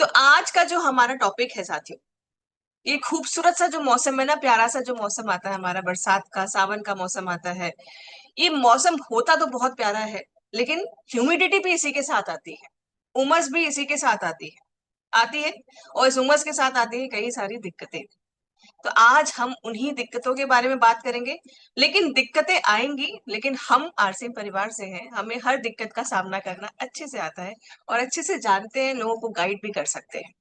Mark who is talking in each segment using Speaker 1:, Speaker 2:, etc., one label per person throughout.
Speaker 1: तो आज का जो हमारा टॉपिक है साथियों, ये खूबसूरत सा जो मौसम है ना, प्यारा सा जो मौसम आता है हमारा, बरसात का, सावन का मौसम आता है। ये मौसम होता तो बहुत प्यारा है, लेकिन ह्यूमिडिटी भी इसी के साथ आती है, उमस भी इसी के साथ आती है। और इस उमस के साथ आती है कई सारी दिक्कतें। तो आज हम उन्हीं दिक्कतों के बारे में बात करेंगे। लेकिन दिक्कतें आएंगी, लेकिन हम आरसीएम परिवार से हैं, हमें हर दिक्कत का सामना करना अच्छे से आता है और अच्छे से जानते हैं, लोगों को गाइड भी कर सकते हैं।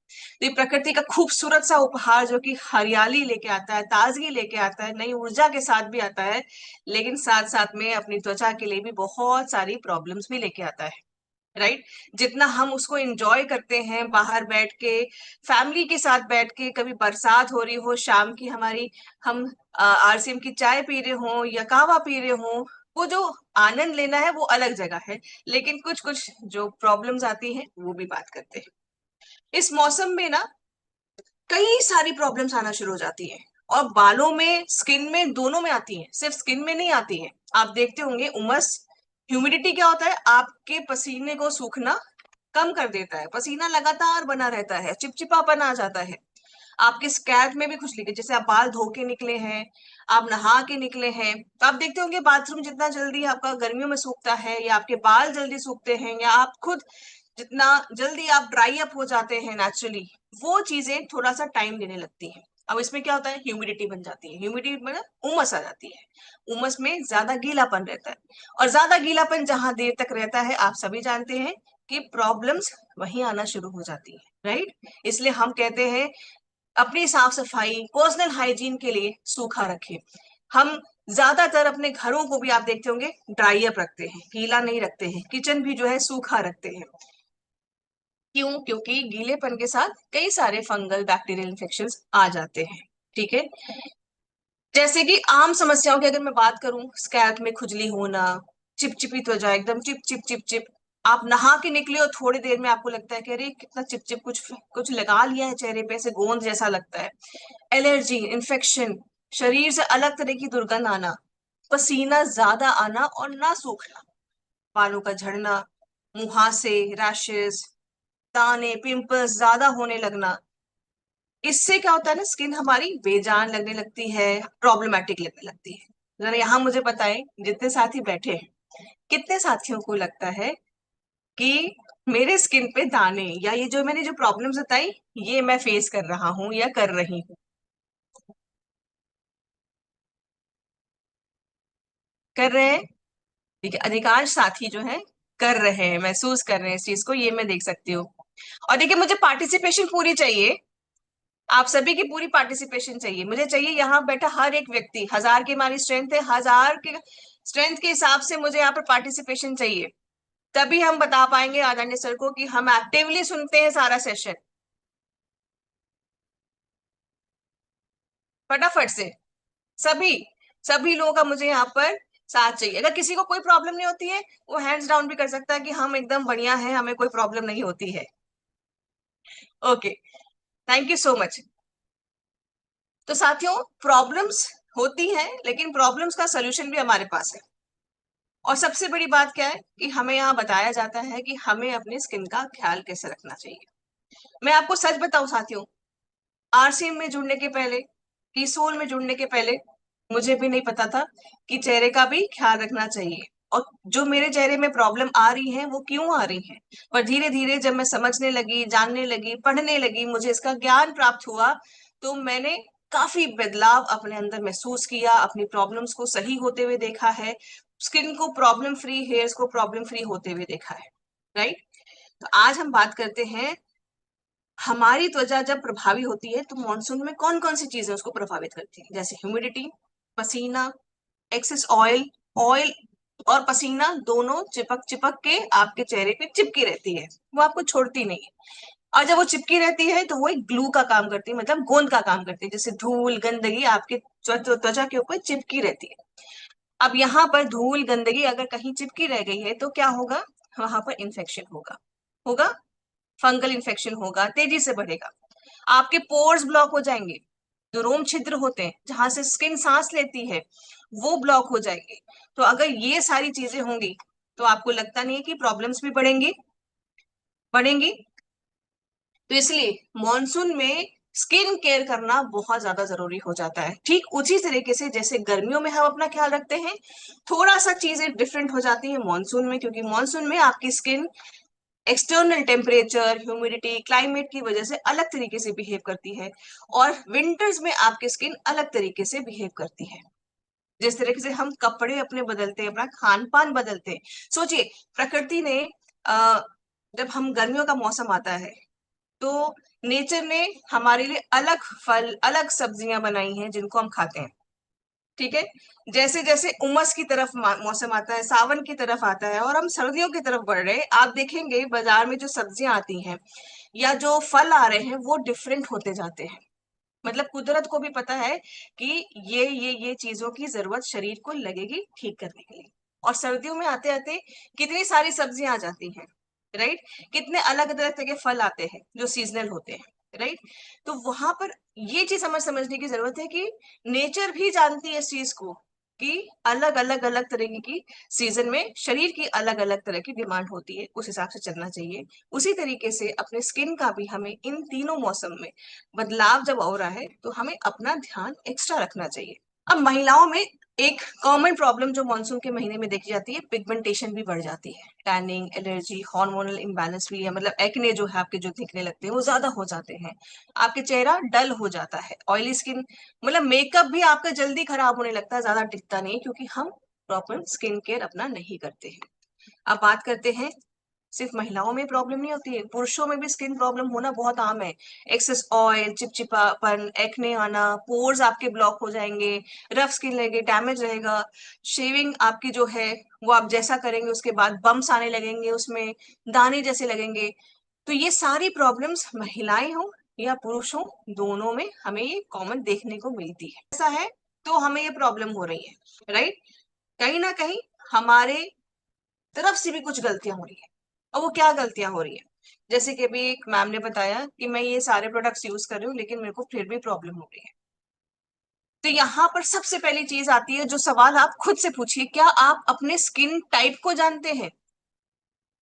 Speaker 1: तो ये प्रकृति का खूबसूरत सा उपहार जो कि हरियाली लेके आता है, ताजगी लेके आता है, नई ऊर्जा के साथ भी आता है, लेकिन साथ साथ में अपनी त्वचा के लिए भी बहुत सारी प्रॉब्लम्स भी लेके आता है। राइट। जितना हम उसको एंजॉय करते हैं बाहर बैठ के, फैमिली के साथ बैठ के, कभी बरसात हो रही हो शाम की, हमारी हम आरसीएम की चाय पी रहे हो या कहवा पी रहे हो, वो जो आनंद लेना है वो अलग जगह है। लेकिन कुछ कुछ जो प्रॉब्लम्स आती हैं वो भी बात करते हैं। इस मौसम में ना कई सारी प्रॉब्लम्स आना शुरू हो जाती हैं, और बालों में, स्किन में, दोनों में आती हैं, सिर्फ स्किन में नहीं आती हैं। आप देखते होंगे उमस, ह्यूमिडिटी क्या होता है, आपके पसीने को सूखना कम कर देता है, पसीना लगातार बना रहता है, चिपचिपापन आ जाता है। आपके स्कैल्प में भी खुजली के, जैसे आप बाल धो के निकले हैं, आप नहा के निकले हैं, तो आप देखते होंगे बाथरूम जितना जल्दी आपका गर्मियों में सूखता है, या आपके बाल जल्दी सूखते हैं, या आप खुद जितना जल्दी आप ड्राई अप हो जाते हैं नेचुरली, वो चीजें थोड़ा सा टाइम लेने लगती हैं। अब इसमें क्या होता है, ह्यूमिडिटी बन जाती है, ह्यूमिडिटी मतलब उमस आ जाती है, उमस में ज्यादा गीलापन रहता है, और ज्यादा गीलापन जहां देर तक रहता है, आप सभी जानते हैं कि प्रॉब्लम्स वहीं आना शुरू हो जाती है। राइट। इसलिए हम कहते हैं अपनी साफ सफाई, पर्सनल हाइजीन के लिए सूखा रखें। हम ज्यादातर अपने घरों को भी आप देखते होंगे ड्राई अप रखते हैं, गीला नहीं रखते हैं, किचन भी जो है सूखा रखते हैं। क्यों? क्योंकि गीलेपन के साथ कई सारे फंगल बैक्टीरियल इन्फेक्शंस आ जाते हैं। ठीक है। जैसे कि आम समस्याओं की अगर मैं बात करूं, स्कैल्प में खुजली होना, चिपचिपी त्वचा, एकदम चिप चिप चिप चिप, आप नहा के निकले और थोड़ी देर में आपको लगता है कि अरे कितना चिपचिप, कुछ कुछ लगा लिया है चेहरे पे, ऐसे गोंद जैसा लगता है। एलर्जी, इन्फेक्शन, शरीर से अलग तरह की दुर्गंध आना, पसीना ज्यादा आना और ना सूखना, बालों का झड़ना, मुहासे, रैशेस, दाने, पिंपल्स ज्यादा होने लगना। इससे क्या होता है ना, स्किन हमारी बेजान लगने लगती है, प्रॉब्लमेटिक लगने लगती है। जरा यहाँ मुझे बताएं, जितने साथी बैठे हैं, कितने साथियों को लगता है कि मेरे स्किन पे दाने, या ये जो मैंने जो प्रॉब्लम्स बताई, ये मैं फेस कर रहा हूँ या कर रही हूँ? कर रहे हैं? ठीक है, अधिकांश साथी जो है कर रहे हैं, महसूस कर रहे हैं इस चीज को, ये मैं देख सकती हूँ। और देखिए, मुझे पार्टिसिपेशन पूरी चाहिए, आप सभी की पूरी पार्टिसिपेशन चाहिए, मुझे चाहिए यहाँ बैठा हर एक व्यक्ति। 1000 की हमारी स्ट्रेंथ है, 1000 के स्ट्रेंथ के हिसाब से मुझे यहाँ पर पार्टिसिपेशन चाहिए। तभी हम बता पाएंगे आदरणीय सर को कि हम एक्टिवली सुनते हैं सारा सेशन। फटाफट से सभी सभी लोगों का मुझे यहाँ पर साथ चाहिए। अगर किसी को कोई प्रॉब्लम नहीं होती है, वो हैंड्स डाउन भी कर सकता है कि हम एकदम बढ़िया है, हमें कोई प्रॉब्लम नहीं होती है। Okay, thank you so much. तो साथियों, प्रॉब्लम्स होती हैं, लेकिन प्रॉब्लम्स का सलूशन भी हमारे पास है। और सबसे बड़ी बात क्या है कि हमें यहाँ बताया जाता है कि हमें अपनी स्किन का ख्याल कैसे रखना चाहिए। मैं आपको सच बताऊं साथियों, आरसीएम में जुड़ने के पहले, टीसोल में जुड़ने के पहले, मुझे भी नहीं पता था कि चेहरे का भी ख्याल रखना चाहिए, और जो मेरे चेहरे में प्रॉब्लम आ रही है वो क्यों आ रही है। पर धीरे धीरे जब मैं समझने लगी, जानने लगी, पढ़ने लगी, मुझे इसका ज्ञान प्राप्त हुआ, तो मैंने काफी बदलाव अपने अंदर महसूस किया, अपनी प्रॉब्लम्स को सही होते हुए देखा है, स्किन को प्रॉब्लम फ्री, हेयर्स को प्रॉब्लम फ्री होते हुए देखा है। राइट। तो आज हम बात करते हैं, हमारी त्वचा जब प्रभावी होती है तो मॉनसून में कौन कौन सी चीजें उसको प्रभावित करती है, जैसे ह्यूमिडिटी, पसीना, एक्सेस ऑयल। ऑयल और पसीना दोनों चिपक चिपक के आपके चेहरे पे चिपकी रहती है, वो आपको छोड़ती नहीं है। और जब वो चिपकी रहती है तो वो एक ग्लू का काम करती है, मतलब गोंद का काम करती है, जैसे धूल गंदगी आपके त्वचा के ऊपर चिपकी रहती है। अब यहाँ पर धूल गंदगी अगर कहीं चिपकी रह गई है तो क्या होगा, वहां पर इंफेक्शन होगा, होगा, फंगल इन्फेक्शन होगा, तेजी से बढ़ेगा। आपके पोर्स ब्लॉक हो जाएंगे, जो रोम छिद्र होते हैं जहां से स्किन सांस लेती है, वो ब्लॉक हो जाएंगे। तो अगर ये सारी चीजें होंगी, तो आपको लगता नहीं है कि प्रॉब्लम्स भी बढ़ेंगी? बढ़ेंगी। तो इसलिए मॉनसून में स्किन केयर करना बहुत ज्यादा जरूरी हो जाता है। ठीक उसी तरीके से जैसे गर्मियों में हम अपना ख्याल रखते हैं, थोड़ा सा चीजें डिफरेंट हो जाती है मॉनसून में, क्योंकि मॉनसून में आपकी skin external temperature, humidity, climate की वजह से अलग तरीके से बिहेव करती है, और विंटर्स में आपकी स्किन अलग तरीके से बिहेव करती है। जिस तरीके से हम कपड़े अपने बदलते हैं, अपना खान पान बदलते हैं, सोचिए प्रकृति ने जब हम गर्मियों का मौसम आता है तो नेचर ने हमारे लिए अलग फल, अलग सब्जियां बनाई हैं जिनको हम खाते हैं। ठीक है, जैसे जैसे उमस की तरफ मौसम आता है, सावन की तरफ आता है और हम सर्दियों की तरफ बढ़ रहे हैं, आप देखेंगे बाजार में जो सब्जियां आती हैं या जो फल आ रहे हैं वो डिफरेंट होते जाते हैं। मतलब कुदरत को भी पता है कि ये चीजों की जरूरत शरीर को लगेगी ठीक करने के लिए। और सर्दियों में आते आते कितनी सारी सब्जियां आ जाती हैं, राइट, कितने अलग अलग तरह के फल आते हैं जो सीजनल होते हैं, राइट। तो वहां पर ये चीज समझने की जरूरत है कि नेचर भी जानती है इस चीज को कि अलग तरह की सीजन में शरीर की अलग अलग तरह की डिमांड होती है, उस हिसाब से चलना चाहिए। उसी तरीके से अपने स्किन का भी हमें इन तीनों मौसम में बदलाव जब हो रहा है तो हमें अपना ध्यान एक्स्ट्रा रखना चाहिए। अब महिलाओं में एक कॉमन प्रॉब्लम जो मानसून के महीने में देखी जाती है, पिगमेंटेशन भी बढ़ जाती है, टैनिंग, एलर्जी, हार्मोनल इम्बैलेंस भी है, मतलब एक्ने जो है आपके जो दिखने लगते हैं वो ज्यादा हो जाते हैं, आपके चेहरा डल हो जाता है, ऑयली स्किन, मतलब मेकअप भी आपका जल्दी खराब होने लगता है, ज्यादा टिकता नहीं, क्योंकि हम प्रॉपर स्किन केयर अपना नहीं करते हैं। अब बात करते हैं, सिर्फ महिलाओं में प्रॉब्लम नहीं होती है, पुरुषों में भी स्किन प्रॉब्लम होना बहुत आम है। एक्सेस ऑयल, चिपचिपापन, एक्ने आना, पोर्स आपके ब्लॉक हो जाएंगे, रफ स्किन लगेगी, डैमेज रहेगा, शेविंग आपकी जो है वो आप जैसा करेंगे उसके बाद बम्स आने लगेंगे, उसमें दाने जैसे लगेंगे। तो ये सारी प्रॉब्लम्स महिलाएं हो या पुरुष हो, दोनों में हमें ये कॉमन देखने को मिलती है। ऐसा है तो हमें ये प्रॉब्लम हो रही है, राइट। कहीं ना कहीं हमारे तरफ से भी कुछ गलतियां हो रही है। और वो क्या गलतियां हो रही है, जैसे कि अभी एक मैम ने बताया कि मैं ये सारे प्रोडक्ट्स यूज कर रही हूँ लेकिन मेरे को फिर भी प्रॉब्लम हो रही है। तो यहाँ पर सबसे पहली चीज आती है, जो सवाल आप खुद से पूछिए, क्या आप अपने स्किन टाइप को जानते हैं?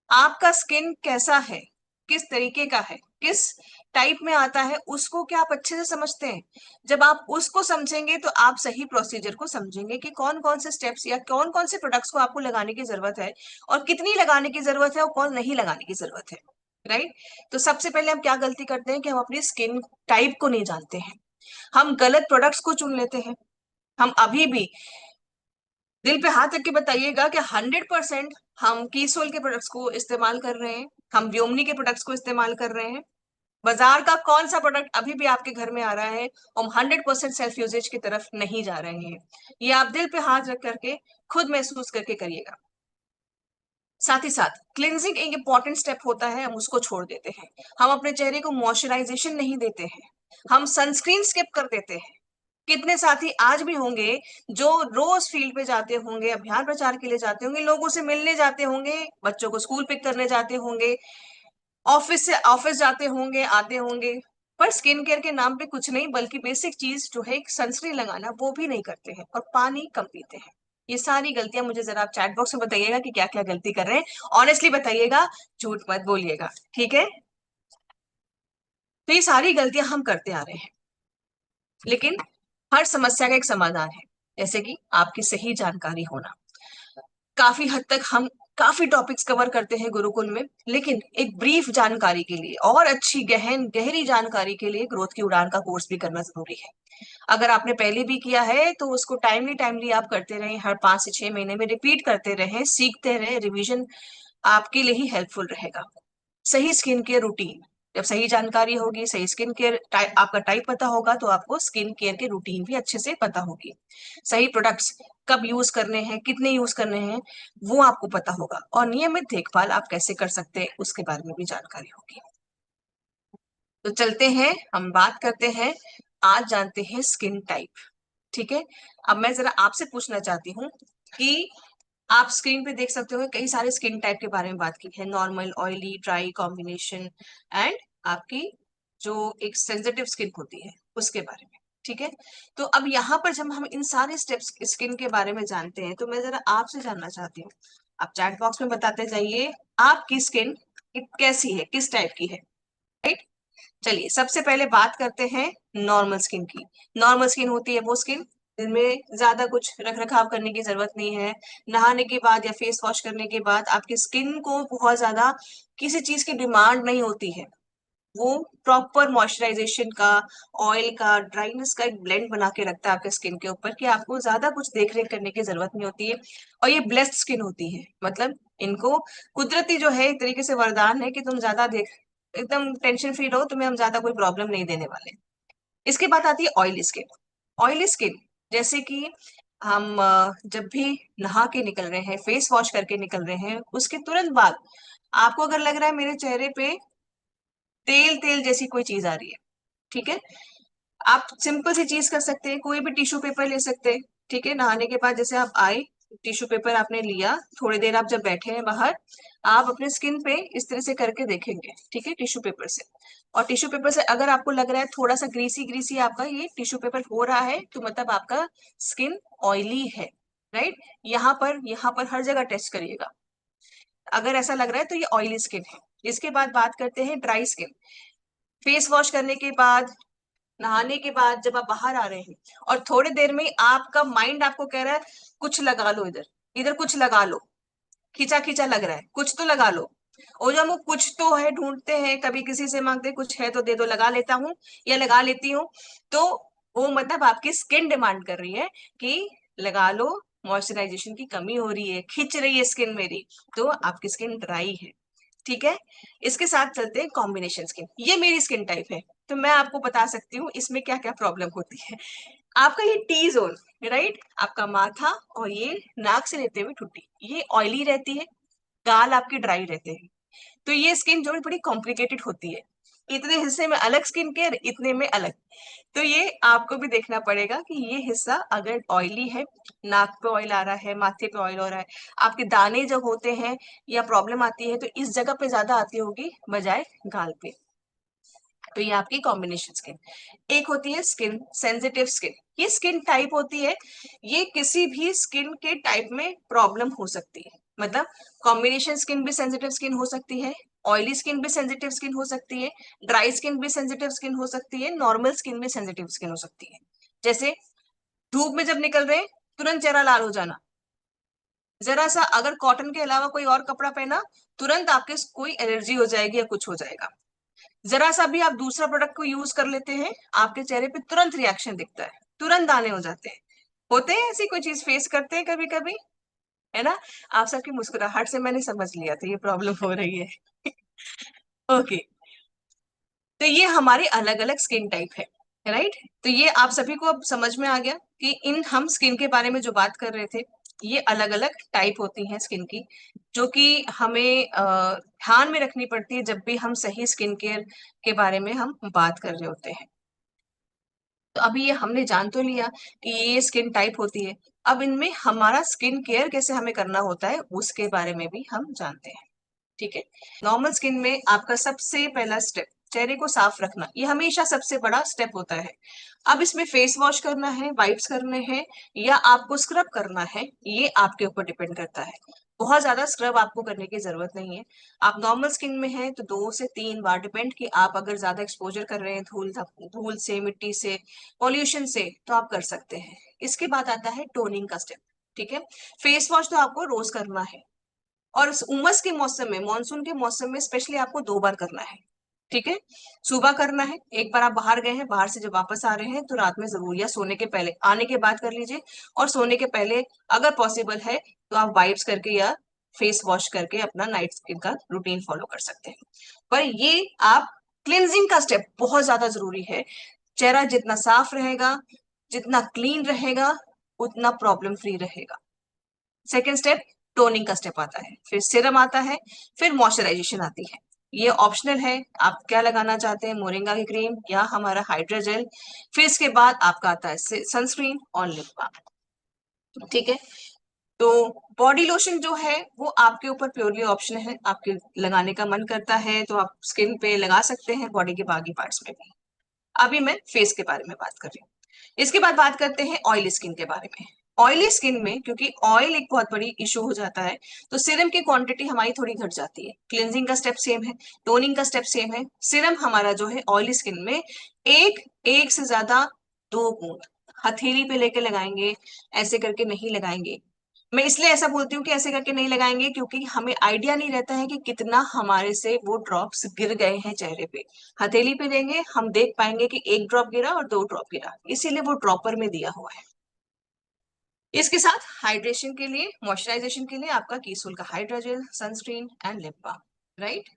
Speaker 1: आपका स्किन कैसा है, किस तरीके का है, किस टाइप में आता है, उसको क्या आप अच्छे से समझते हैं? जब आप उसको समझेंगे तो आप सही प्रोसीजर को समझेंगे कि कौन कौन से स्टेप्स या कौन कौन से प्रोडक्ट्स को आपको लगाने की जरूरत है, और कितनी लगाने की जरूरत है और कौन नहीं लगाने की जरूरत है, राइट। तो सबसे पहले हम क्या गलती करते हैं कि हम अपनी स्किन टाइप को नहीं जानते हैं, हम गलत प्रोडक्ट्स को चुन लेते हैं। हम अभी भी दिल पे हाथ रख के बताइएगा कि 100% हम कीसोल के प्रोडक्ट्स को इस्तेमाल कर रहे हैं, हम व्योमनी के प्रोडक्ट्स को इस्तेमाल कर रहे हैं। बाजार का कौन सा प्रोडक्ट अभी भी आपके घर में आ रहा है, हम 100% सेल्फ यूजेज की तरफ नहीं जा रहे हैं। ये आप दिल पे हाथ रख करके खुद महसूस करके करिएगा। साथ ही साथ क्लिनजिंग एक इंपॉर्टेंट स्टेप होता है, हम उसको छोड़ देते हैं। हम अपने चेहरे को मॉइस्चराइजेशन नहीं देते हैं, हम सनस्क्रीन स्किप कर देते हैं। कितने साथी आज भी होंगे जो रोज फील्ड पे जाते होंगे, अभियान प्रचार के लिए जाते होंगे, लोगों से मिलने जाते होंगे, बच्चों को स्कूल पिक करने जाते होंगे, ऑफिस से ऑफिस जाते होंगे, आते होंगे, पर स्किन केयर के नाम पे कुछ नहीं बल्कि बेसिक चीज जो है एक सनस्क्रीन लगाना वो भी नहीं करते हैं, और पानी कम पीते हैं। ये सारी गलतियां मुझे जरा आप चैट बॉक्स में बताइएगा कि क्या क्या गलती कर रहे हैं, ऑनेस्टली बताइएगा, झूठ मत बोलिएगा, ठीक है। तो ये सारी गलतियां हम करते आ रहे हैं, लेकिन हर समस्या का एक समाधान है, जैसे कि आपकी सही जानकारी होना। काफी हद तक हम काफी टॉपिक्स कवर करते हैं गुरुकुल में, लेकिन एक ब्रीफ जानकारी के लिए और अच्छी गहरी जानकारी के लिए ग्रोथ की उड़ान का कोर्स भी करना जरूरी है। अगर आपने पहले भी किया है तो उसको टाइमली टाइमली आप करते रहें, हर 5 से 6 महीने में रिपीट करते रहें, सीखते रहें, रिवीजन आपके लिए ही हेल्पफुल रहेगा। सही स्किन केयर रूटीन, जब सही जानकारी होगी, सही स्किन केयर आपका टाइप पता होगा तो आपको स्किन केयर के रूटीन भी अच्छे से पता होगी। सही प्रोडक्ट्स कब यूज करने हैं, कितने यूज करने हैं, वो आपको पता होगा, और नियमित देखभाल आप कैसे कर सकते हैं उसके बारे में भी जानकारी होगी। तो चलते हैं, हम बात करते हैं, आज जानते हैं स्किन टाइप, ठीक है। अब मैं जरा आपसे पूछना चाहती हूँ कि आप स्क्रीन पे देख सकते हो कई सारे स्किन टाइप के बारे में बात की है, normal, oily, dry combination, and आपकी जो एक सेंसिटिव स्किन होती है उसके बारे में, ठीक है। तो अब यहाँ पर जब हम इन सारे स्टेप्स स्किन के बारे में जानते हैं तो मैं जरा आपसे जानना चाहती हूँ, आप चैट बॉक्स में बताते जाइए आपकी स्किन कैसी है, किस टाइप की है, राइट। चलिए सबसे पहले बात करते हैं नॉर्मल स्किन की। नॉर्मल स्किन होती है वो स्किन जिनमें ज्यादा कुछ रख रखाव करने की जरूरत नहीं है। नहाने के बाद या फेस वॉश करने के बाद आपकी स्किन को बहुत ज्यादा किसी चीज की डिमांड नहीं होती है। वो प्रॉपर मॉइस्चराइजेशन का, ऑयल का, ड्राइनेस का एक ब्लेंड बना के रखता है आपके स्किन के ऊपर कि आपको ज्यादा कुछ देख रेख करने की जरूरत नहीं होती है। और ये ब्लेस्ड स्किन होती है, मतलब इनको कुदरती जो है एक तरीके से वरदान है कि तुम ज्यादा देख, एकदम टेंशन फ्री रहो, तुम्हें हम ज्यादा कोई प्रॉब्लम नहीं देने वाले। इसके बाद आती है ऑयली स्किन। ऑयली स्किन जैसे कि हम जब भी नहा के निकल रहे हैं, फेस वॉश करके निकल रहे हैं, उसके तुरंत बाद आपको अगर लग रहा है मेरे चेहरे पे तेल तेल जैसी कोई चीज आ रही है, ठीक है, आप सिंपल सी चीज कर सकते हैं, कोई भी टिश्यू पेपर ले सकते हैं। ठीक है, नहाने के बाद जैसे आप आए, टिश्यू पेपर आपने लिया, थोड़ी देर आप जब बैठे हैं बाहर, आप अपने स्किन पे इस तरह से करके देखेंगे, ठीक है, टिश्यू पेपर से। और टिश्यू पेपर से अगर आपको लग रहा है थोड़ा सा ग्रीसी ग्रीसी आपका ये टिश्यू पेपर हो रहा है, तो मतलब आपका स्किन ऑयली है, राइट। यहाँ पर हर जगह टेस्ट करिएगा। अगर ऐसा लग रहा है तो ये ऑयली स्किन है। इसके बाद बात करते हैं ड्राई स्किन। फेस वॉश करने के बाद, नहाने के बाद जब आप बाहर आ रहे हैं और थोड़ी देर में आपका माइंड आपको कह रहा है कुछ लगा लो, इधर इधर कुछ लगा लो, खींचा खींचा लग रहा है, कुछ तो लगा लो। और जब हम कुछ तो है ढूंढते हैं, कभी किसी से मांगते हैं कुछ है तो दे दो, लगा लेता हूँ या लगा लेती हूँ, तो वो मतलब आपकी स्किन डिमांड कर रही है कि लगा लो, मॉइस्चराइजेशन की कमी हो रही है, खिंच रही है स्किन मेरी, तो आपकी स्किन ड्राई है। ठीक है, इसके साथ चलते हैं कॉम्बिनेशन स्किन। ये मेरी स्किन टाइप है, तो मैं आपको बता सकती हूँ इसमें क्या क्या प्रॉब्लम होती है। आपका ये टी जोन, राइट, आपका माथा और ये नाक से लेते हुए ठुड्डी, ये ऑयली रहती है, गाल आपके ड्राई रहते हैं। तो ये स्किन जो है बड़ी कॉम्प्लिकेटेड होती है, इतने हिस्से में अलग स्किन केयर, इतने में अलग। तो ये आपको भी देखना पड़ेगा कि ये हिस्सा अगर ऑयली है, नाक पे ऑयल आ रहा है, माथे पे ऑयल हो रहा है, आपके दाने जब होते हैं या प्रॉब्लम आती है तो इस जगह पे ज्यादा आती होगी बजाय गाल पे। तो ये आपकी कॉम्बिनेशन स्किन। एक होती है स्किन सेंसिटिव स्किन। ये स्किन टाइप होती है, ये किसी भी स्किन के टाइप में प्रॉब्लम हो सकती है। मतलब कॉम्बिनेशन स्किन भी सेंसिटिव स्किन हो सकती है, ऑयली स्किन भी सेंसिटिव स्किन हो सकती है, ड्राई स्किन भी सेंसिटिव स्किन हो सकती है, नॉर्मल स्किन भी सेंसिटिव स्किन हो सकती है। जैसे धूप में जब निकल रहे हैं, तुरंत चेहरा लाल हो जाना, जरा सा अगर कॉटन के अलावा कोई और कपड़ा पहना, तुरंत आपके कोई एलर्जी हो जाएगी या कुछ हो जाएगा। जरा सा भी आप दूसरा प्रोडक्ट को यूज कर लेते हैं, आपके चेहरे पे तुरंत रिएक्शन दिखता है, तुरंत दाने हो जाते हैं। होते हैं ऐसी कोई चीज फेस करते हैं कभी कभी, है ना। आप सबकी मुस्कुराहट से मैंने समझ लिया था ये प्रॉब्लम हो रही है। ओके, तो ये हमारे अलग अलग स्किन टाइप है, राइट। तो ये आप सभी को अब समझ में आ गया कि इन हम स्किन के बारे में जो बात कर रहे थे, ये अलग अलग टाइप होती हैं स्किन की, जो कि हमें ध्यान में रखनी पड़ती है जब भी हम सही स्किन केयर के बारे में हम बात कर रहे होते हैं। तो अभी ये हमने जान तो लिया कि ये स्किन टाइप होती है, अब इनमें हमारा स्किन केयर कैसे हमें करना होता है उसके बारे में भी हम जानते हैं। ठीक है, नॉर्मल स्किन में आपका सबसे पहला स्टेप चेहरे को साफ रखना, ये हमेशा सबसे बड़ा स्टेप होता है। अब इसमें फेस वॉश करना है, वाइप्स करने हैं या आपको स्क्रब करना है, ये आपके ऊपर डिपेंड करता है। बहुत ज्यादा स्क्रब आपको करने की जरूरत नहीं है। आप नॉर्मल स्किन में हैं तो 2 से 3 बार, डिपेंड कि आप अगर ज्यादा एक्सपोजर कर रहे हैं धूल धूल से, मिट्टी से, पॉल्यूशन से, तो आप कर सकते हैं। इसके बाद आता है टोनिंग का स्टेप। ठीक है, फेस वॉश तो आपको रोज करना है, और इस उमस के मौसम में, मानसून के मौसम में स्पेशली आपको 2 बार करना है। ठीक है, सुबह करना है, एक बार आप बाहर गए हैं, बाहर से जब वापस आ रहे हैं तो रात में जरूर, या सोने के पहले, आने के बाद कर लीजिए, और सोने के पहले अगर पॉसिबल है तो आप वाइप्स करके या फेस वॉश करके अपना नाइट स्किन का रूटीन फॉलो कर सकते हैं। पर ये आप क्लिनजिंग का स्टेप बहुत ज्यादा जरूरी है। चेहरा जितना साफ रहेगा, जितना क्लीन रहेगा, उतना प्रॉब्लम फ्री रहेगा। सेकेंड स्टेप टोनिंग का स्टेप आता है, फिर सीरम आता है, फिर मॉइस्चराइजेशन आती है। ये ऑप्शनल है, आप क्या लगाना चाहते हैं, मोरिंगा की क्रीम या हमारा हाइड्रा जेल। फिर इसके बाद आपका आता है सनस्क्रीन और लिप बाम। ठीक है, तो बॉडी लोशन जो है वो आपके ऊपर प्योरली ऑप्शन है, आपके लगाने का मन करता है तो आप स्किन पे लगा सकते हैं, बॉडी के बाकी पार्ट्स में भी। अभी मैं फेस के बारे में बात कर रही हूँ। इसके बाद बात करते हैं ऑयली स्किन के बारे में। ऑयली स्किन में क्योंकि ऑयल एक बहुत बड़ी इशू हो जाता है, तो सीरम की क्वांटिटी हमारी थोड़ी घट जाती है। क्लिनजिंग का स्टेप सेम है, टोनिंग का स्टेप सेम है। सीरम हमारा जो है ऑयली स्किन में एक एक से ज्यादा 2 बूंद हथेली पे लेके लगाएंगे, ऐसे करके नहीं लगाएंगे। मैं इसलिए ऐसा बोलती हूँ कि ऐसे करके नहीं लगाएंगे क्योंकि हमें आइडिया नहीं रहता है कि कितना हमारे से वो ड्रॉप्स गिर गए हैं चेहरे पे। हथेली पे देंगे, हम देख पाएंगे कि 1 ड्रॉप गिरा और 2 ड्रॉप गिरा, इसीलिए वो ड्रॉपर में दिया हुआ है। इसके साथ हाइड्रेशन के लिए, मॉइस्चराइजेशन के लिए आपका कीसोल का hydra gel, sunscreen and lip balm, right.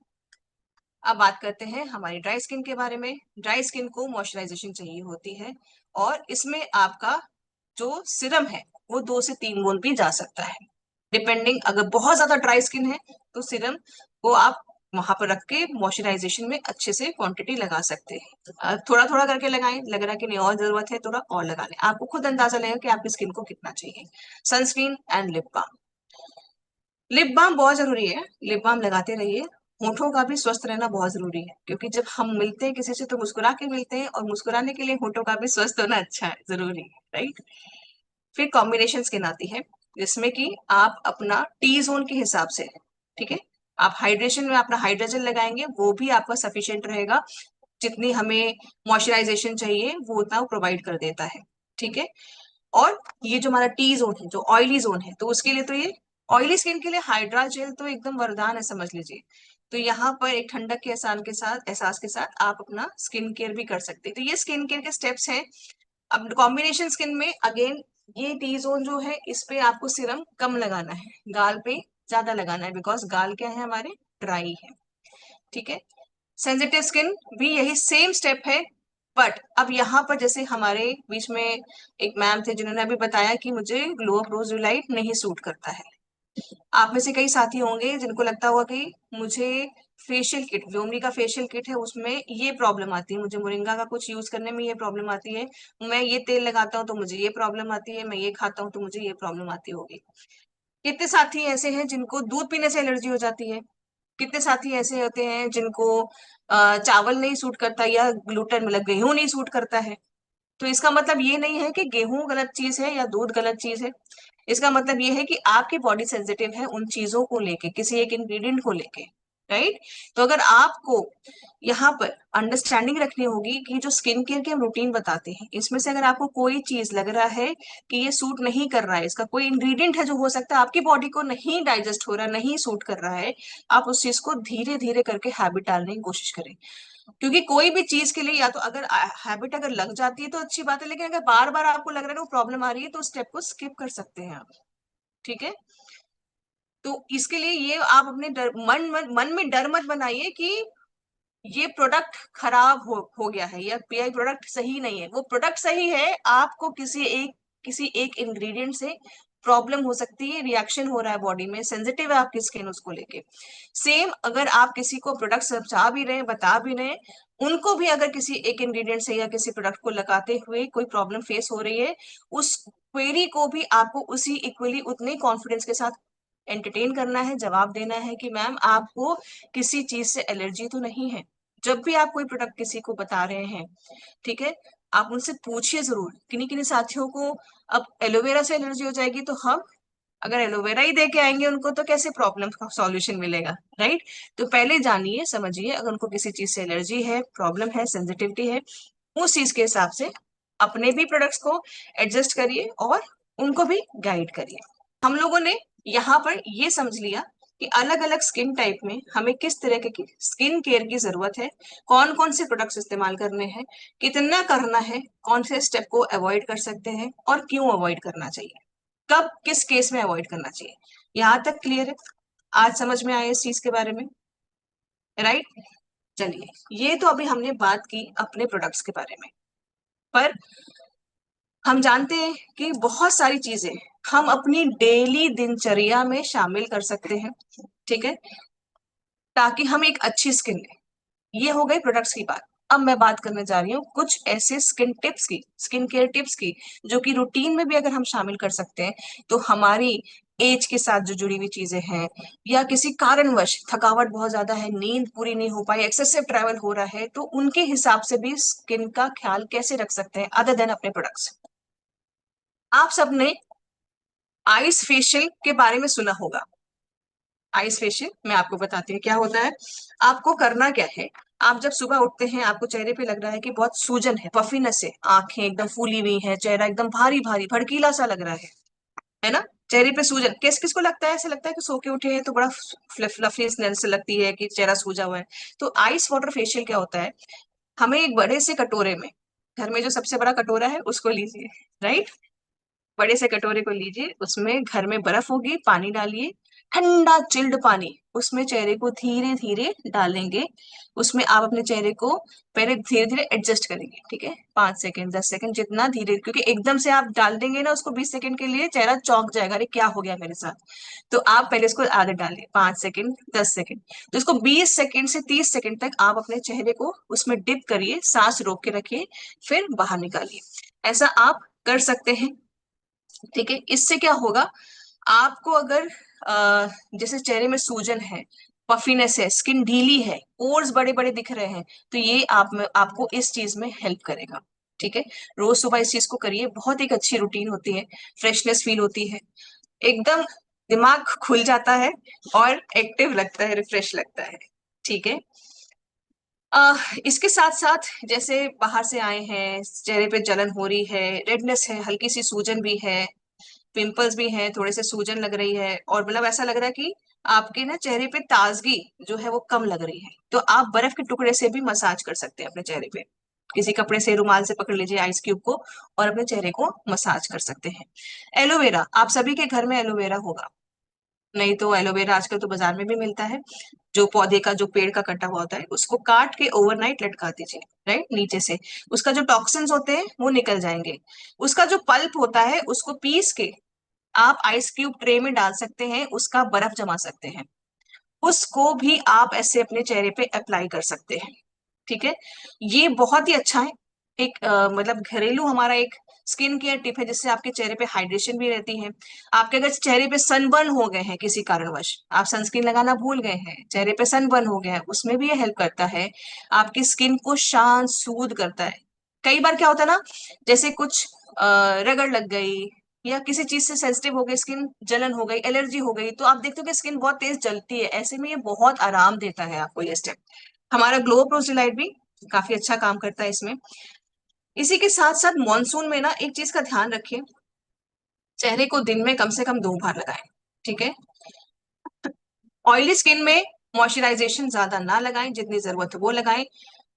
Speaker 1: अब बात करते हैं हमारी ड्राई स्किन के बारे में। ड्राई स्किन को मॉइस्चराइजेशन चाहिए होती है, और इसमें आपका जो सिरम है वो 2 से 3 बूंद भी जा सकता है, डिपेंडिंग। अगर बहुत ज्यादा ड्राई स्किन है तो सिरम को आप वहां पर रख के मॉइस्चराइजेशन में अच्छे से क्वांटिटी लगा सकते हैं। थोड़ा थोड़ा करके लगाएं, लग रहा है कि नहीं और जरूरत है, थोड़ा और लगा लें, आपको खुद अंदाजा लगेगा कि आपकी स्किन को कितना चाहिए। Sunscreen and lip balm. Lip balm बहुत जरूरी है, लिप बाम लगाते रहिए। होठों का भी स्वस्थ रहना बहुत जरूरी है, क्योंकि जब हम मिलते हैं किसी से तो मुस्कुरा के मिलते हैं, और मुस्कुराने के लिए होठों का भी स्वस्थ होना अच्छा है, जरूरी है, राइट। फिर कॉम्बिनेशन स्किन आती है, जिसमें कि आप अपना टी जोन के हिसाब से, ठीक है, आप हाइड्रेशन में अपना हाइड्रोजन लगाएंगे, वो भी आपका सफिशिएंट रहेगा। जितनी हमें मॉइस्चराइजेशन चाहिए वो उतना वो प्रोवाइड कर देता है, ठीक है। और ये जो हमारा टी जोन है, जो ऑयली जोन है, तो उसके लिए तो ये ऑयली स्किन के लिए हाइड्रा जेल तो एकदम वरदान है, समझ लीजिए। तो यहाँ पर एक ठंडक के एहसास के साथ आप अपना स्किन केयर भी कर सकते हैं। तो ये स्किन केयर के स्टेप्स हैं। अब कॉम्बिनेशन स्किन में अगेन ये टी जोन जो है, इस पे आपको सिरम कम लगाना है, गाल पे ज्यादा लगाना है, बिकॉज गाल क्या है हमारे, ड्राई है, ठीक है। सेंसिटिव स्किन भी यही सेम स्टेप है, बट अब यहाँ पर जैसे हमारे बीच में एक मैम थे जिन्होंने अभी बताया कि मुझे ग्लो अप रोज लाइट नहीं सूट करता है। आप में से कई साथी होंगे जिनको लगता होगा कि मुझे फेशियल किट, व्योमरी का फेशियल किट है, उसमें ये प्रॉब्लम आती है, मुझे मोरिंगा का कुछ यूज करने में ये प्रॉब्लम आती है, मैं ये तेल लगाता हूँ तो मुझे ये प्रॉब्लम आती है, मैं ये खाता हूँ तो मुझे ये प्रॉब्लम आती होगी। कितने साथी ऐसे हैं जिनको दूध पीने से एलर्जी हो जाती है। कितने साथी ऐसे होते हैं जिनको चावल नहीं सूट करता, या ग्लूटेन मतलब गेहूं नहीं सूट करता है। तो इसका मतलब ये नहीं है कि गेहूं गलत चीज है या दूध गलत चीज है। इसका मतलब ये है कि आपकी बॉडी सेंसिटिव है उन चीजों को लेके, किसी एक इंग्रेडिएंट को लेके, राइट। तो अगर आपको यहाँ पर अंडरस्टैंडिंग रखनी होगी कि जो स्किन केयर के हम रूटीन बताते हैं, इसमें से अगर आपको कोई चीज लग रहा है कि ये सूट नहीं कर रहा है, इसका कोई इंग्रेडिएंट है जो हो सकता है आपकी बॉडी को नहीं डाइजेस्ट हो रहा, नहीं सूट कर रहा है, आप उस चीज को धीरे धीरे करके हैबिट डालने की कोशिश करें। क्योंकि कोई भी चीज के लिए या तो अगर हैबिट अगर लग जाती है तो अच्छी बात है, लेकिन अगर बार बार आपको लग रहा है कि वो प्रॉब्लम आ रही है तो स्टेप को स्किप कर सकते हैं आप, ठीक है। तो इसके लिए ये आप अपने मन में डर मत बनाइए कि ये प्रोडक्ट खराब हो गया है, या पीआई प्रोडक्ट सही नहीं है। वो प्रोडक्ट सही है, आपको किसी एक इंग्रेडिएंट से प्रॉब्लम हो सकती है, रिएक्शन हो रहा है बॉडी में, सेंसिटिव है आपकी स्किन उसको लेके। सेम अगर आप किसी को प्रोडक्ट समझा भी रहे हैं, बता भी रहे हैं, उनको भी अगर किसी एक इंग्रेडिएंट से या किसी प्रोडक्ट को लगाते हुए कोई प्रॉब्लम फेस हो रही है, उस क्वेरी को भी आपको उसी इक्वली उतने कॉन्फिडेंस के साथ एंटरटेन करना है, जवाब देना है कि मैम आपको किसी चीज से एलर्जी तो नहीं है। जब भी आप कोई प्रोडक्ट किसी को बता रहे हैं, ठीक है, आप उनसे पूछिए जरूर। किन्हीं किन्हीं साथियों को अब एलोवेरा से एलर्जी हो जाएगी, तो हम अगर एलोवेरा ही दे के आएंगे उनको तो कैसे प्रॉब्लम का सॉल्यूशन मिलेगा, राइट। तो पहले जानिए समझिए, अगर उनको किसी चीज से एलर्जी है, प्रॉब्लम है, सेंसिटिविटी है, उस चीज के हिसाब से अपने भी प्रोडक्ट्स को एडजस्ट करिए और उनको भी गाइड करिए। हम लोगों ने यहाँ पर ये समझ लिया कि अलग अलग स्किन टाइप में हमें किस तरह की स्किन केयर की जरूरत है, कौन कौन से प्रोडक्ट्स इस्तेमाल करने हैं, कितना करना है, कौन से स्टेप को अवॉइड कर सकते हैं और क्यों अवॉइड करना चाहिए, कब किस केस में अवॉइड करना चाहिए। यहाँ तक क्लियर है? आज समझ में आया इस चीज के बारे में, राइट। चलिए, ये तो अभी हमने बात की अपने प्रोडक्ट्स के बारे में, पर हम जानते हैं कि बहुत सारी चीजें हम अपनी डेली दिनचर्या में शामिल कर सकते हैं, ठीक है, ताकि हम एक अच्छी स्किन लें। ये हो गई प्रोडक्ट्स की बात। अब मैं बात करने जा रही हूँ कुछ ऐसे स्किन केयर टिप्स की, जो कि रूटीन में भी अगर हम शामिल कर सकते हैं तो हमारी एज के साथ जो जुड़ी हुई चीजें हैं, या किसी कारणवश थकावट बहुत ज्यादा है, नींद पूरी नहीं हो पाई, एक्सेसिव ट्रैवल हो रहा है, तो उनके हिसाब से भी स्किन का ख्याल कैसे रख सकते हैं अदर देन अपने प्रोडक्ट्स। आप सबने आइस फेशियल के बारे में सुना होगा। आइस फेशियल मैं आपको बताती हूँ क्या होता है। आपको करना क्या है, आप जब सुबह उठते हैं आपको चेहरे पे लग रहा है कि बहुत सूजन है, पफीनेस है, आंखें एकदम फूली हुई है, चेहरा एकदम भारी भारी भड़कीला सा लग रहा है ना। चेहरे पे सूजन किस किस को लगता है, ऐसे लगता है कि सो के उठे हैं तो बड़ा फ्लफीनेस लगती है कि चेहरा सूजा हुआ है। तो आइस वाटर फेशियल क्या होता है, हमें एक बड़े से कटोरे में, घर में जो सबसे बड़ा कटोरा है उसको लीजिए, राइट। बड़े से कटोरे को लीजिए, उसमें घर में बर्फ होगी, पानी डालिए, ठंडा चिल्ड पानी, उसमें चेहरे को धीरे धीरे डालेंगे। उसमें आप अपने चेहरे को पहले धीरे धीरे एडजस्ट करेंगे, ठीक है, 5 सेकंड 10 सेकंड जितना धीरे, क्योंकि एकदम से आप डाल देंगे ना उसको 20 सेकंड के लिए, चेहरा चौंक जाएगा, अरे क्या हो गया मेरे साथ। तो आप पहले इसको आदत डालिए, 5 सेकंड 10 सेकंड, तो इसको 20 सेकंड से 30 सेकंड तक आप अपने चेहरे को उसमें डिप करिए, सांस रोक के रखिए, फिर बाहर निकालिए। ऐसा आप कर सकते हैं, ठीक है। इससे क्या होगा, आपको अगर जैसे चेहरे में सूजन है, पफीनेस है, स्किन ढीली है, पोर्स बड़े बड़े दिख रहे हैं, तो ये आप में आपको इस चीज में हेल्प करेगा, ठीक है। रोज सुबह इस चीज को करिए, बहुत एक अच्छी रूटीन होती है, फ्रेशनेस फील होती है, एकदम दिमाग खुल जाता है और एक्टिव लगता है, रिफ्रेश लगता है, ठीक है। इसके साथ साथ जैसे बाहर से आए हैं, चेहरे पे जलन हो रही है, रेडनेस है, हल्की सी सूजन भी है, पिंपल्स भी हैं, थोड़े से सूजन लग रही है, और मतलब ऐसा लग रहा है कि आपके ना चेहरे पे ताजगी जो है वो कम लग रही है, तो आप बर्फ के टुकड़े से भी मसाज कर सकते हैं अपने चेहरे पे। किसी कपड़े से रुमाल से पकड़ लीजिए आइस क्यूब को और अपने चेहरे को मसाज कर सकते हैं। एलोवेरा, आप सभी के घर में एलोवेरा होगा, नहीं तो एलोवेरा आजकल तो बाजार में भी मिलता है, जो पौधे का, जो पेड़ का कटा हुआ होता है, उसको काट के ओवरनाइट लटका दीजिए, राइट, नीचे से उसका जो टॉक्सिन्स होते हैं वो निकल जाएंगे। उसका जो पल्प होता है उसको पीस के आप आइस क्यूब ट्रे में डाल सकते हैं, उसका बर्फ जमा सकते हैं, उसको भी आप ऐसे अपने चेहरे पे अप्लाई कर सकते हैं, ठीक है। ये बहुत ही अच्छा है, एक मतलब घरेलू हमारा एक स्किन केयर टिप है, जिससे आपके चेहरे पे हाइड्रेशन भी रहती है। आपके अगर चेहरे पे सनबर्न हो गए हैं किसी कारणवश, आप सनस्क्रीन लगाना भूल गए हैं, चेहरे पे सनबर्न हो गया है, उसमें भी ये हेल्प करता है, आपकी स्किन को शांत सूद करता है। कई बार क्या होता है ना, जैसे कुछ रगड़ लग गई या किसी चीज से सेंसिटिव हो गई स्किन, जलन हो गई, एलर्जी हो गई, तो आप देखते हो कि स्किन बहुत तेज जलती है, ऐसे में ये बहुत आराम देता है आपको ये स्टेप। हमारा ग्लो अप्रोच डिलाइट भी काफी अच्छा काम करता है इसमें। इसी के साथ साथ मॉनसून में ना एक चीज का ध्यान रखिए, चेहरे को दिन में कम से कम 2 बार लगाएं, ठीक है। ऑयली स्किन में मॉइस्चराइजेशन ज्यादा ना लगाएं, जितनी जरूरत है वो लगाएं,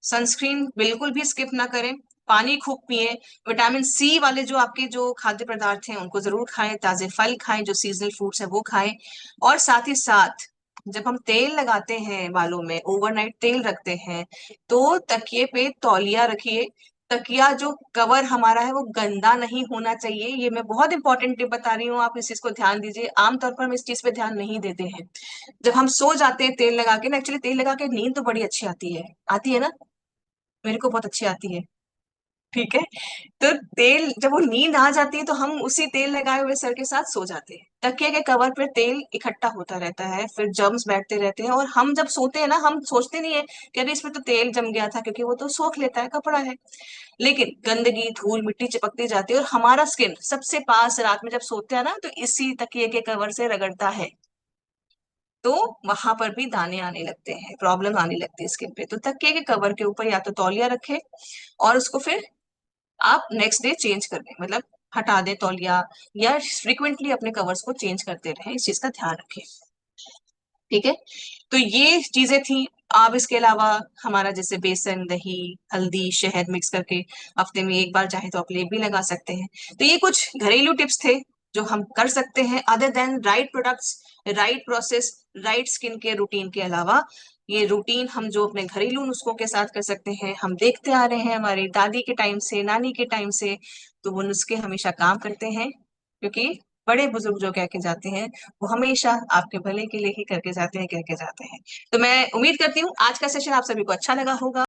Speaker 1: सनस्क्रीन बिल्कुल भी स्किप ना करें, पानी खूब पिए, विटामिन सी वाले जो आपके जो खाद्य पदार्थ हैं उनको जरूर खाएं, ताजे फल खाएं, जो सीजनल फ्रूट्स हैं वो खाएं, और साथ ही साथ जब हम तेल लगाते हैं बालों में, ओवरनाइट तेल रखते हैं, तो तकिए पे तौलिया रखिए, तकिया जो कवर हमारा है वो गंदा नहीं होना चाहिए, ये मैं बहुत इंपॉर्टेंट टिप बता रही हूँ, आप इस चीज को ध्यान दीजिए, आमतौर पर हम इस चीज पे ध्यान नहीं देते हैं। जब हम सो जाते हैं तेल लगा के ना, एक्चुअली तेल लगा के नींद तो बड़ी अच्छी आती है ना, मेरे को बहुत अच्छी आती है, ठीक है। तो तेल जब वो नींद आ जाती है तो हम उसी तेल लगाए हुए सर के साथ सो जाते हैं, तकिए के कवर पर तेल इकट्ठा होता रहता है, फिर जर्म्स बैठते रहते हैं, और हम जब सोते हैं ना हम सोचते नहीं है कि अरे इसमें तो तेल जम गया था, क्योंकि वो तो सोख लेता है, कपड़ा है। लेकिन गंदगी धूल मिट्टी चिपकती जाती है, और हमारा स्किन सबसे पास रात में जब सोते हैं ना तो इसी तकिए के कवर से रगड़ता है, तो वहां पर भी दाने आने लगते हैं, प्रॉब्लम आने लगती है स्किन पे। तो तकिए के कवर के ऊपर या तो तौलिया रखें, और उसको फिर आप नेक्स्ट डे चेंज कर दें, मतलब हटा दें तौलिया, या फ्रिक्वेंटली अपने कवर्स को चेंज करते रहें, इस चीज का ध्यान रखें, ठीक है। तो ये चीजें थी। आप इसके अलावा हमारा जैसे बेसन, दही, हल्दी, शहद मिक्स करके हफ्ते में 1 बार चाहे तो आप लेप भी लगा सकते हैं। तो ये कुछ घरेलू टिप्स थे जो हम कर सकते हैं, other than right products, right process, right skin care routine के अलावा। ये रूटीन हम जो अपने घरेलू नुस्खों के साथ कर सकते हैं, हम देखते आ रहे हैं हमारी दादी के टाइम से, नानी के टाइम से, तो वो नुस्खे हमेशा काम करते हैं, क्योंकि बड़े बुजुर्ग जो कह के जाते हैं वो हमेशा आपके भले के लिए ही करके जाते हैं, कह के जाते हैं। तो मैं उम्मीद करती हूँ आज का सेशन आप सभी को अच्छा लगा होगा।